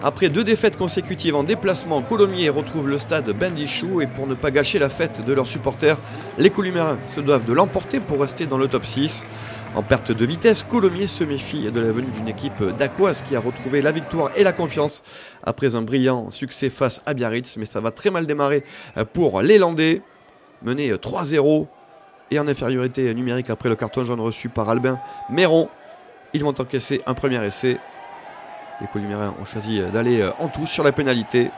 Après 2 défaites consécutives en déplacement, Colomiers retrouve le stade Bendichou et pour ne pas gâcher la fête de leurs supporters, les Columérains se doivent de l'emporter pour rester dans le top 6. En perte de vitesse, Colomiers se méfie de la venue d'une équipe d'Aquoise qui a retrouvé la victoire et la confiance après un brillant succès face à Biarritz. Mais ça va très mal démarrer pour les Landais, menés 3-0 et en infériorité numérique après le carton jaune reçu par Albin Méron. Ils vont encaisser un premier essai. Les Columérains ont choisi d'aller en touche sur la pénalité.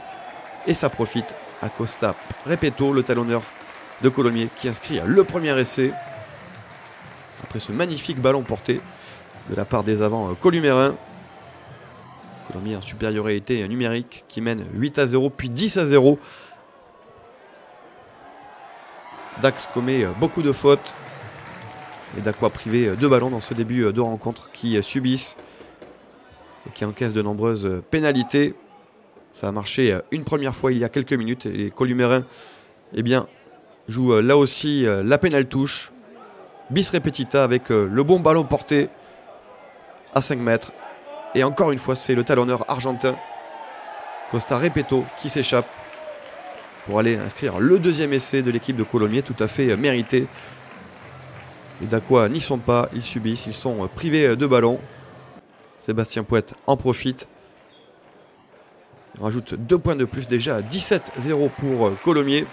Et ça profite à Costa Repetto, le talonneur de Colomiers, qui inscrit le premier essai. Après ce magnifique ballon porté de la part des avants Columérains. Colomiers en supériorité numérique qui mène 8-0 puis 10-0. Dax commet beaucoup de fautes. Et d'Aqua privé de ballons dans ce début de rencontre qui subissent et qui encaissent de nombreuses pénalités. Ça a marché une première fois il y a quelques minutes et les Columérains jouent là aussi la pénale touche. Bis repetita avec le bon ballon porté à 5 mètres. Et encore une fois, c'est le talonneur argentin Costa Repetto qui s'échappe pour aller inscrire le deuxième essai de l'équipe de Colomiers, tout à fait mérité. Les Dacois n'y sont pas, ils subissent, ils sont privés de ballon. Sébastien Pouette en profite. Il rajoute 2 points de plus, déjà 17-0 pour Colomiers,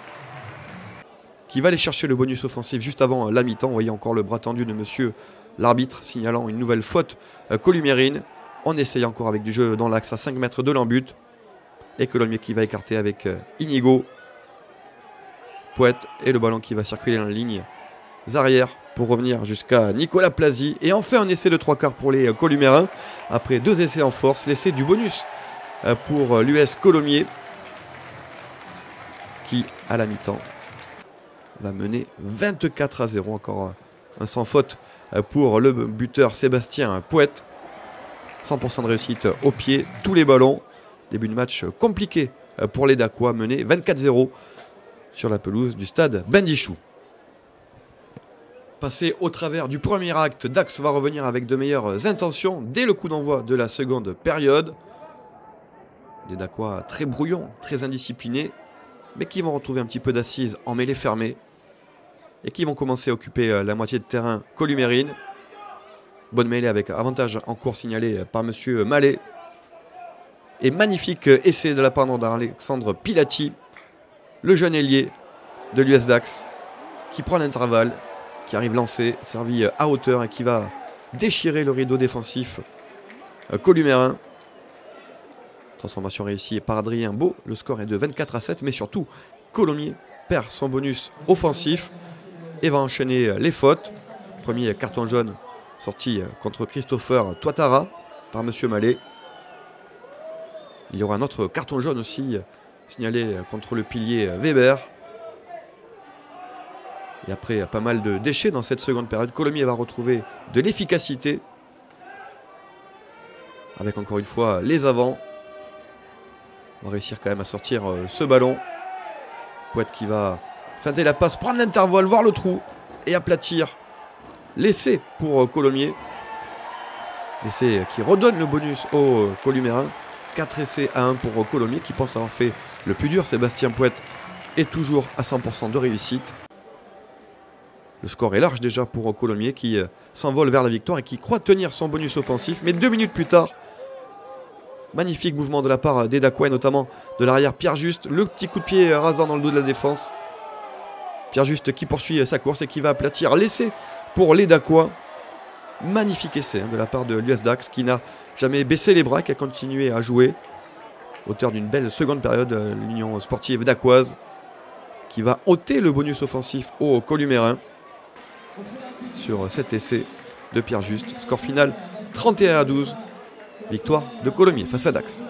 qui va aller chercher le bonus offensif juste avant la mi-temps. Vous voyez encore le bras tendu de monsieur l'arbitre signalant une nouvelle faute columérine. On essaye encore avec du jeu dans l'axe à 5 mètres de l'embut. Et Colomiers qui va écarter avec Inigo. Pouette et le ballon qui va circuler dans la ligne arrière pour revenir jusqu'à Nicolas Plazy. Et enfin un essai de 3/4 pour les Columérains. Après 2 essais en force, l'essai du bonus pour l'US Colomiers qui à la mi-temps va mener 24-0. Encore un sans faute pour le buteur Sébastien Pouette. 100% de réussite au pied, tous les ballons. Début de match compliqué pour les Dacois, mené 24-0 sur la pelouse du stade Bendichou. Passé au travers du premier acte, Dax va revenir avec de meilleures intentions dès le coup d'envoi de la seconde période. Des Dacois très brouillons, très indisciplinés, mais qui vont retrouver un petit peu d'assise en mêlée fermée et qui vont commencer à occuper la moitié de terrain columérine. Bonne mêlée avec avantage en cours signalé par monsieur Mallet. Et magnifique essai de la part d'Alexandre Pilati, le jeune ailier de l'US Dax, qui prend l'intervalle, qui arrive lancé, servi à hauteur et qui va déchirer le rideau défensif columérain. Transformation réussie par Adrien Beau. Le score est de 24-7, mais surtout, Colomiers perd son bonus offensif et va enchaîner les fautes. Premier carton jaune sorti contre Christopher Touattara par monsieur Mallet. Il y aura un autre carton jaune aussi signalé contre le pilier Weber. Et après pas mal de déchets dans cette seconde période, Colomiers va retrouver de l'efficacité avec encore une fois les avants. On va réussir quand même à sortir ce ballon. Pouette qui va feinter la passe, prendre l'intervalle, voir le trou et aplatir l'essai pour Colomiers. L'essai qui redonne le bonus aux Columérains. 4 essais à 1 pour Colomiers qui pense avoir fait le plus dur. Sébastien Pouette est toujours à 100% de réussite. Le score est large déjà pour Colomiers qui s'envole vers la victoire et qui croit tenir son bonus offensif. Mais 2 minutes plus tard, magnifique mouvement de la part des Dacois et notamment de l'arrière Pierre Juste. Le petit coup de pied rasant dans le dos de la défense. Pierre Juste qui poursuit sa course et qui va aplatir l'essai pour les Dacois. Magnifique essai de la part de l'US Dax qui n'a jamais baissé les bras, qui a continué à jouer. Auteur d'une belle seconde période, l'Union sportive d'Aquoise qui va ôter le bonus offensif aux Columérains sur cet essai de Pierre Juste. Score final 31-12. Victoire de Colomiers face à Dax.